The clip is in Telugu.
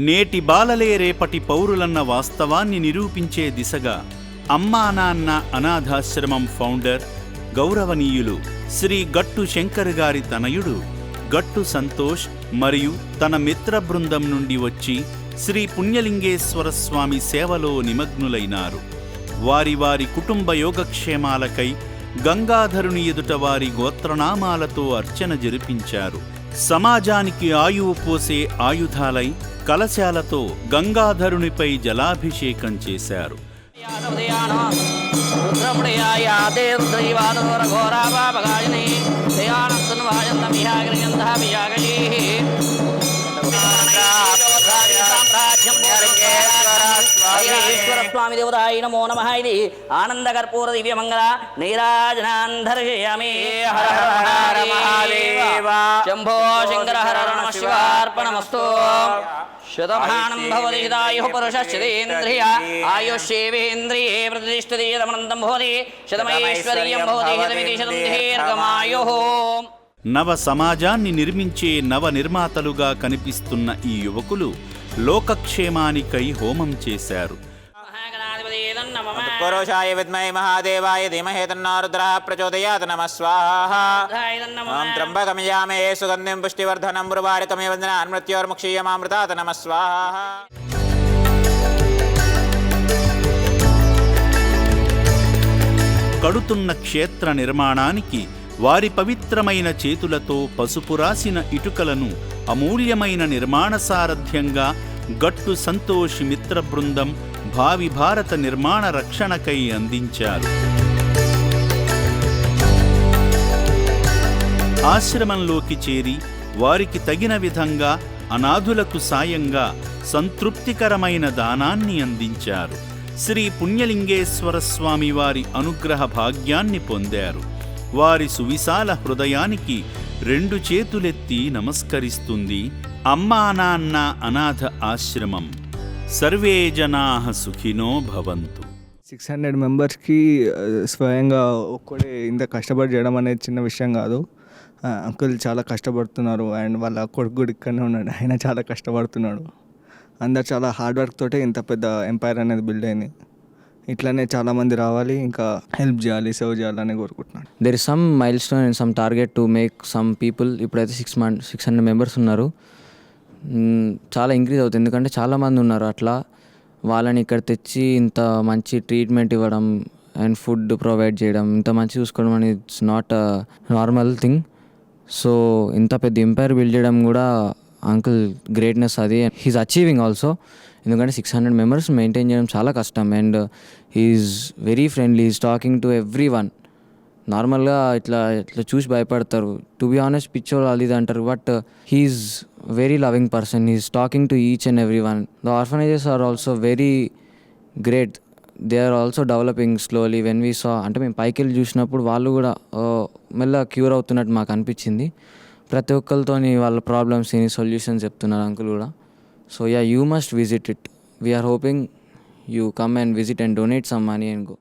నేటి బాలలే రేపటి పౌరులన్న వాస్తవాన్ని నిరూపించే దిశగా అమ్మా నాన్న అనాథాశ్రమం ఫౌండర్ గౌరవనీయులు శ్రీ గట్టు శంకర్ గారి తనయుడు గట్టు సంతోష్ మరియు తన మిత్ర బృందం నుండి వచ్చి శ్రీ పుణ్యలింగేశ్వర స్వామి సేవలో నిమగ్నులైనారు. వారి వారి కుటుంబ యోగక్షేమాలకై గంగాధరుని ఎదుట వారి గోత్రనామాలతో అర్చన జరిపించారు. సమాజానికి ఆయువు పోసే ఆయుధాలై కలశాలతో గంగాధరునిపై జలాభిషేకం చేశారు. స్వామి దేవతాయ నమో నమః. ఇది ఆనంద కర్పూర దివ్యమంగళ నీరాజనాంధర్షయామి. శంభో శంకర హర నమః శివార్పణమస్తు. శతమానం భవతి హితాయుః పురుషశ్చేంద్రియ ఆయుష్యేవేంద్రియే ప్రతిష్ఠితే రమణంతం భవతి శతమైశ్వర్యం భవతి శతమితి శతం దీర్ఘమాయుః. నవ సమాజాన్ని నిర్మించే నవ నిర్మాతలుగా కనిపిస్తున్న ఈ యువకులు లోకక్షేమానికై హోమం చేశారు. పురుషాయ విద్మహే మహాదేవాయ ధీమహి తన్నో రుద్రః ప్రచోదయాత్. నమః స్వాహా. ఓం త్ర్యంబకం యజామహే సుగంధిం పుష్టివర్ధనం ఉర్వారుకమివ వందనాన్ మృత్యోర్ముక్షీయమామృతాత్. నమః స్వాహా. కడుతున్న క్షేత్ర నిర్మాణానికి వారి పవిత్రమైన చేతులతో పసుపు రాసిన ఇటుకలను అమూల్యమైన నిర్మాణ సారథ్యంగా గట్టు సంతోషి మిత్ర బృందం భావి భారత నిర్మాణ రక్షణకై అందించారు. ఆశ్రమంలోకి చేరి వారికి తగిన విధంగా అనాథులకు సాయంగా సంతృప్తికరమైన దానాన్ని అందించారు. శ్రీ పుణ్యలింగేశ్వర స్వామి వారి అనుగ్రహ భాగ్యాన్ని పొందారు. వారి సువిశాల హృదయానికి రెండు చేతులెత్తి నమస్కరిస్తుంది అమ్మా నాన్న అనాథ ఆశ్రమం. సర్వే జనాః సుఖినో భవంతు. 600 మెంబర్స్కి స్వయంగా ఒక్కడే ఇంత కష్టపడి చేయడం అనేది చిన్న విషయం కాదు. అంకుల్ చాలా కష్టపడుతున్నారు. అండ్ వాళ్ళ కొడుకు కూడా ఇక్కడనే ఉన్నాడు, ఆయన చాలా కష్టపడుతున్నాడు. అందరు చాలా హార్డ్ వర్క్ తోటే ఇంత పెద్ద ఎంపైర్ అనేది బిల్డ్ అయింది. ఇట్లానే చాలామంది రావాలి, ఇంకా హెల్ప్ చేయాలి, సర్వ్ చేయాలని కోరుకుంటున్నాను. There is some mile stone and some target to make some people. ఇప్పుడైతే 600 మెంబర్స్ ఉన్నారు. చాలా ఇంక్రీజ్ అవుతుంది, ఎందుకంటే చాలామంది ఉన్నారు. అట్లా వాళ్ళని ఇక్కడ తెచ్చి ఇంత మంచి ట్రీట్మెంట్ ఇవ్వడం అండ్ ఫుడ్ ప్రొవైడ్ చేయడం, ఇంత మంచి చూసుకోవడం అనేది it's not a normal thing. So ఇంత పెద్ద ఎంపైర్ బిల్డ్ చేయడం కూడా అంకుల్ గ్రేట్నెస్ అది. హీస్ అచీవింగ్ ఆల్సో, ఎందుకంటే 600 మెంబర్స్ మెయింటైన్ చేయడం చాలా కష్టం. And he's very friendly, he's talking to every one. నార్మల్గా ఇట్లా చూసి భయపడతారు, టు బి ఆనెస్ట్ పిచ్చోళ్ళు అది ఇది అంటారు, but he's very loving person. He's talking to each and every one. The orphanages are also very great. They are also developing slowly. When we saw, అంటే మేము పైకి వెళ్ళి చూసినప్పుడు వాళ్ళు కూడా మెల్ల క్యూర్ అవుతున్నట్టు మాకు అనిపించింది. ప్రతి ఒక్కరితోని వాళ్ళ ప్రాబ్లమ్స్ సొల్యూషన్స్ చెప్తున్నారు అంకుల్ కూడా. So yeah, you must visit it. We are hoping you come and visit and donate some money and go.